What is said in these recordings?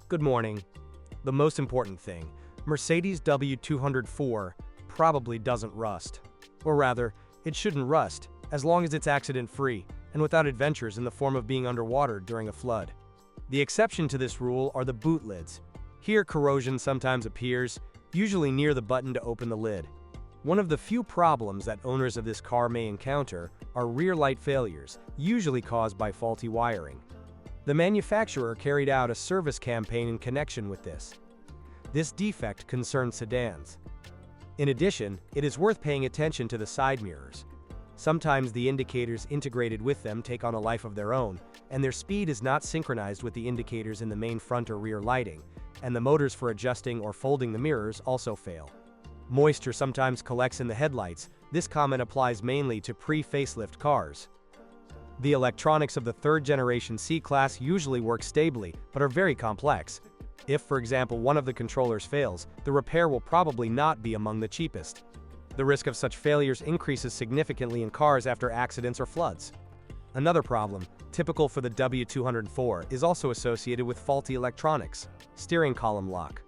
Good morning. The most important thing, Mercedes W204 probably doesn't rust. Or rather, it shouldn't rust, as long as it's accident-free, and without adventures in the form of being underwater during a flood. The exception to this rule are the boot lids. Here corrosion sometimes appears, usually near the button to open the lid. One of the few problems that owners of this car may encounter are rear light failures, usually caused by faulty wiring. The manufacturer carried out a service campaign in connection with this. This defect concerns sedans. In addition, it is worth paying attention to the side mirrors. Sometimes the indicators integrated with them take on a life of their own, and their speed is not synchronized with the indicators in the main front or rear lighting, and the motors for adjusting or folding the mirrors also fail. Moisture sometimes collects in the headlights. This comment applies mainly to pre-facelift cars. The electronics of the third-generation C-Class usually work stably, but are very complex. If, for example, one of the controllers fails, the repair will probably not be among the cheapest. The risk of such failures increases significantly in cars after accidents or floods. Another problem, typical for the W204, is also associated with faulty electronics. Steering column lock.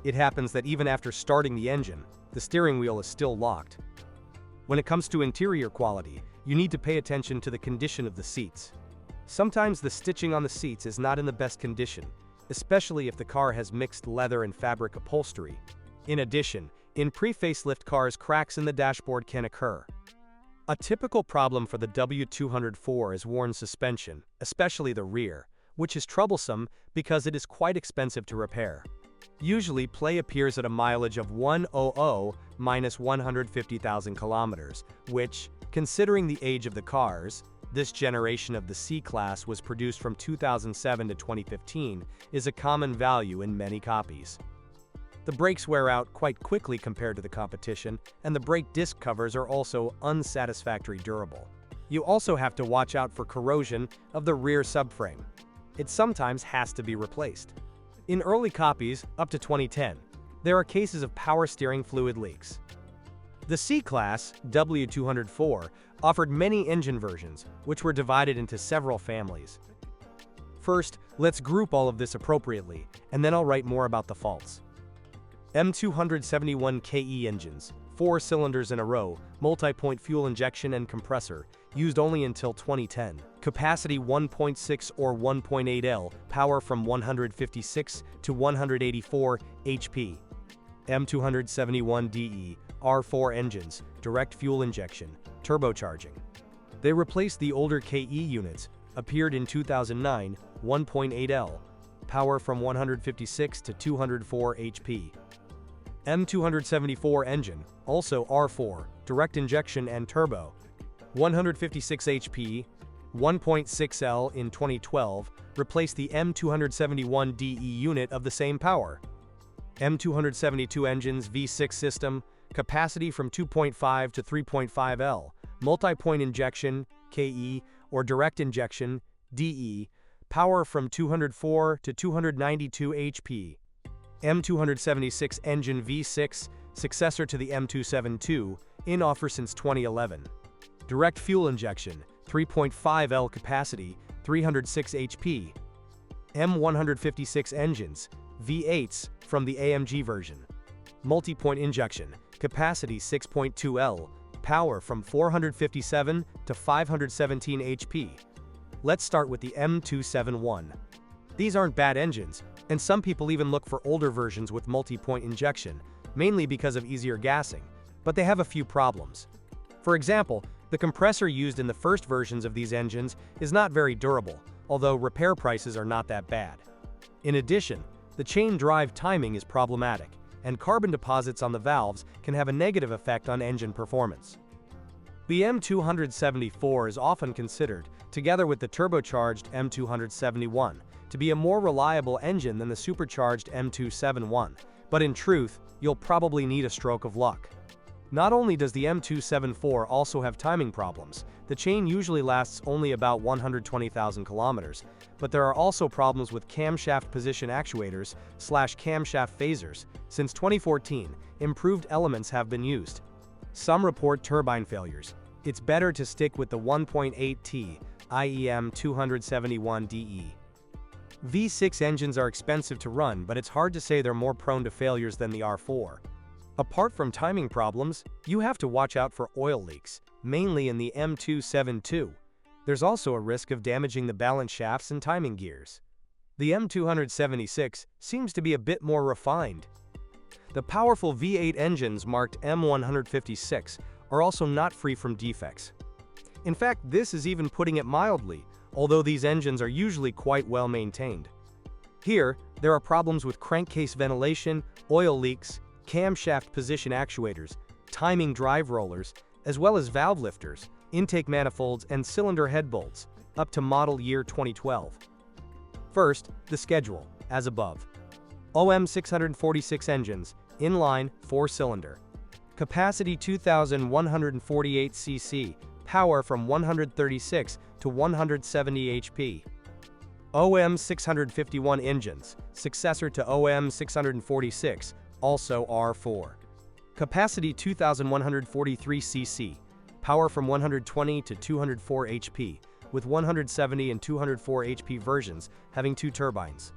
It happens that even after starting the engine, the steering wheel is still locked. When it comes to interior quality, you need to pay attention to the condition of the seats. Sometimes the stitching on the seats is not in the best condition, especially if the car has mixed leather and fabric upholstery. In addition, in pre-facelift cars, cracks in the dashboard can occur. A typical problem for the W204 is worn suspension, especially the rear, which is troublesome because it is quite expensive to repair. Usually, play appears at a mileage of 150,000 kilometers, which, considering the age of the cars, this generation of the C-Class was produced from 2007 to 2015, is a common value in many copies. The brakes wear out quite quickly compared to the competition, and the brake disc covers are also unsatisfactorily durable. You also have to watch out for corrosion of the rear subframe. It sometimes has to be replaced. In early copies, up to 2010, there are cases of power steering fluid leaks. The C-Class W204 offered many engine versions, which were divided into several families. First, let's group all of this appropriately, and then I'll write more about the faults. M271KE engines, 4 cylinders in a row, multi-point fuel injection and compressor, used only until 2010. Capacity 1.6 or 1.8 L, power from 156 to 184 HP. M271DE, R4 engines, direct fuel injection, turbocharging. They replaced the older KE units, appeared in 2009, 1.8 L, power from 156 to 204 HP. M274 engine, also R4, direct injection and turbo, 156 HP, 1.6 L in 2012, replaced the M271DE unit of the same power. M272 engines V6 system, capacity from 2.5 to 3.5 L, multi-point injection, KE, or direct injection, DE, power from 204 to 292 HP. M276 engine V6, successor to the M272, in offer since 2011. Direct fuel injection, 3.5 L capacity, 306 HP. M156 engines, V8s, from the AMG version. Multi-point injection, capacity 6.2 L, power from 457 to 517 HP. Let's start with the M271. These aren't bad engines, and some people even look for older versions with multi-point injection, mainly because of easier gassing, but they have a few problems. For example, the compressor used in the first versions of these engines is not very durable, although repair prices are not that bad. In addition, the chain drive timing is problematic, and carbon deposits on the valves can have a negative effect on engine performance. The M274 is often considered, together with the turbocharged M271, to be a more reliable engine than the supercharged M271, but in truth, you'll probably need a stroke of luck. Not only does the M274 also have timing problems, the chain usually lasts only about 120,000 kilometers, but there are also problems with camshaft position actuators / camshaft phasers. Since 2014, improved elements have been used. Some report turbine failures. It's better to stick with the 1.8T IEM 271DE. V6 engines are expensive to run, but it's hard to say they're more prone to failures than the R4. Apart from timing problems, you have to watch out for oil leaks, mainly in the M272. There's also a risk of damaging the balance shafts and timing gears. The M276 seems to be a bit more refined. The powerful V8 engines marked M156 are also not free from defects. In fact, this is even putting it mildly, although these engines are usually quite well maintained. Here, there are problems with crankcase ventilation, oil leaks, camshaft position actuators, timing drive rollers, as well as valve lifters, intake manifolds, and cylinder head bolts, up to model year 2012. First, the schedule, as above. OM646 engines, inline, 4-cylinder. Capacity 2,148 cc, power from 136 to 170 HP. OM651 engines, successor to OM646, also R4. Capacity 2,143 cc, power from 120 to 204 HP, with 170 and 204 HP versions having 2 turbines.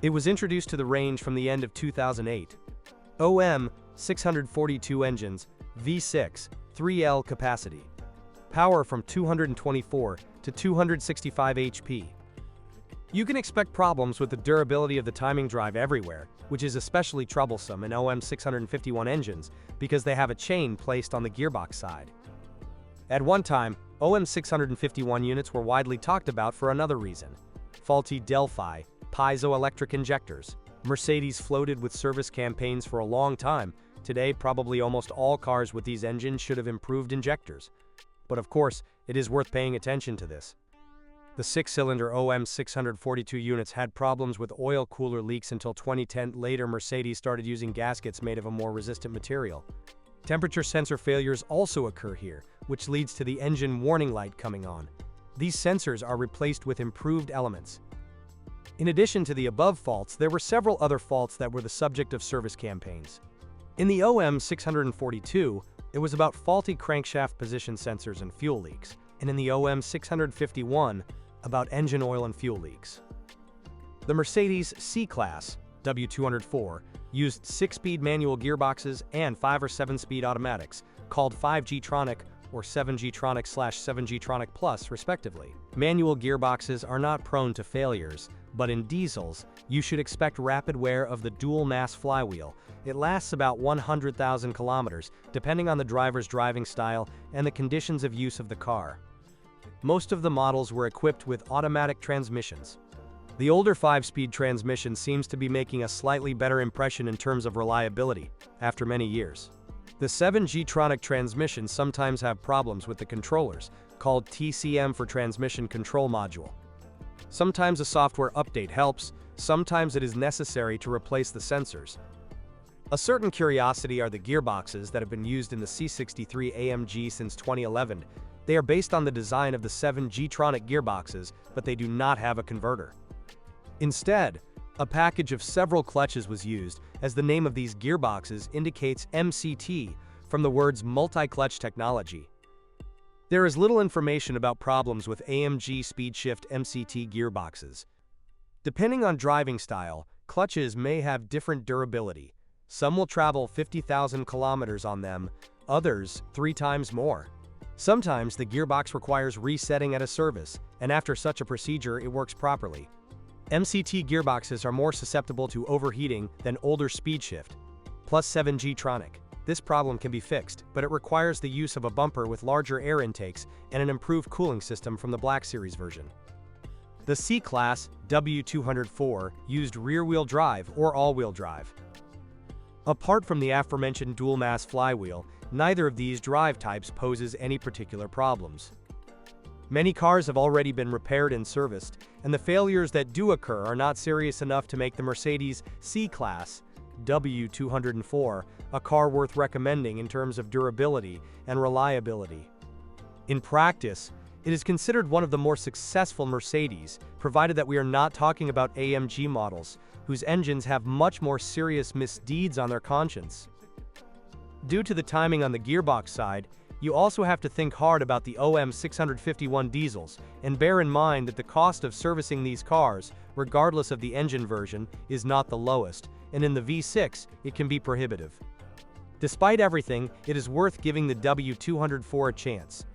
It was introduced to the range from the end of 2008. OM642 engines, V6, 3L capacity. Power from 224 to 265 HP. You can expect problems with the durability of the timing drive everywhere, which is especially troublesome in OM651 engines because they have a chain placed on the gearbox side. At one time, OM651 units were widely talked about for another reason: faulty Delphi, piezoelectric injectors. Mercedes floated with service campaigns for a long time. Today, probably almost all cars with these engines should have improved injectors. But of course, it is worth paying attention to this. The 6-cylinder OM642 units had problems with oil cooler leaks until 2010. Later, Mercedes started using gaskets made of a more resistant material. Temperature sensor failures also occur here, which leads to the engine warning light coming on. These sensors are replaced with improved elements. In addition to the above faults, there were several other faults that were the subject of service campaigns. In the OM642, it was about faulty crankshaft position sensors and fuel leaks, and in the OM651, about engine oil and fuel leaks. The Mercedes C-Class W204 used 6-speed manual gearboxes and 5 or 7-speed automatics, called 5G-tronic or 7G-tronic/7G-tronic Plus, respectively. Manual gearboxes are not prone to failures, but in diesels, you should expect rapid wear of the dual-mass flywheel. It lasts about 100,000 kilometers, depending on the driver's driving style and the conditions of use of the car. Most of the models were equipped with automatic transmissions. The older 5-speed transmission seems to be making a slightly better impression in terms of reliability, after many years. The 7G-tronic transmissions sometimes have problems with the controllers, called TCM for Transmission Control Module. Sometimes a software update helps, sometimes it is necessary to replace the sensors. A certain curiosity are the gearboxes that have been used in the C63 AMG since 2011. They are based on the design of the 7G-tronic gearboxes, but they do not have a converter. Instead, a package of several clutches was used, as the name of these gearboxes indicates MCT, from the words multi-clutch technology. There is little information about problems with AMG SpeedShift MCT gearboxes. Depending on driving style, clutches may have different durability. Some will travel 50,000 kilometers on them, others 3 times more. Sometimes the gearbox requires resetting at a service, and after such a procedure it works properly. MCT gearboxes are more susceptible to overheating than older SpeedShift, plus 7G-tronic. This problem can be fixed, but it requires the use of a bumper with larger air intakes and an improved cooling system from the Black Series version. The C-Class W204 used rear-wheel drive or all-wheel drive. Apart from the aforementioned dual-mass flywheel, neither of these drive types poses any particular problems. Many cars have already been repaired and serviced, and the failures that do occur are not serious enough to make the Mercedes C-Class W204 a car worth recommending in terms of durability and reliability. In practice, it is considered one of the more successful Mercedes, provided that we are not talking about AMG models, whose engines have much more serious misdeeds on their conscience. Due to the timing on the gearbox side, You also have to think hard about the OM 651 diesels, and bear in mind that the cost of servicing these cars, regardless of the engine version, is not the lowest, and in the V6, it can be prohibitive. Despite everything, it is worth giving the W204 a chance.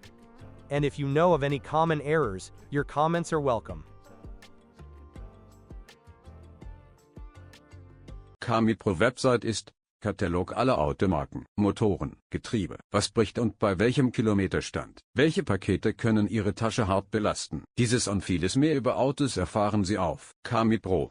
And if you know of any common errors, your comments are welcome. Camipro Website ist Katalog aller Automarken, Motoren, Getriebe, was bricht und bei welchem Kilometerstand. Welche Pakete können Ihre Tasche hart belasten? Dieses und vieles mehr über Autos erfahren Sie auf Camipro.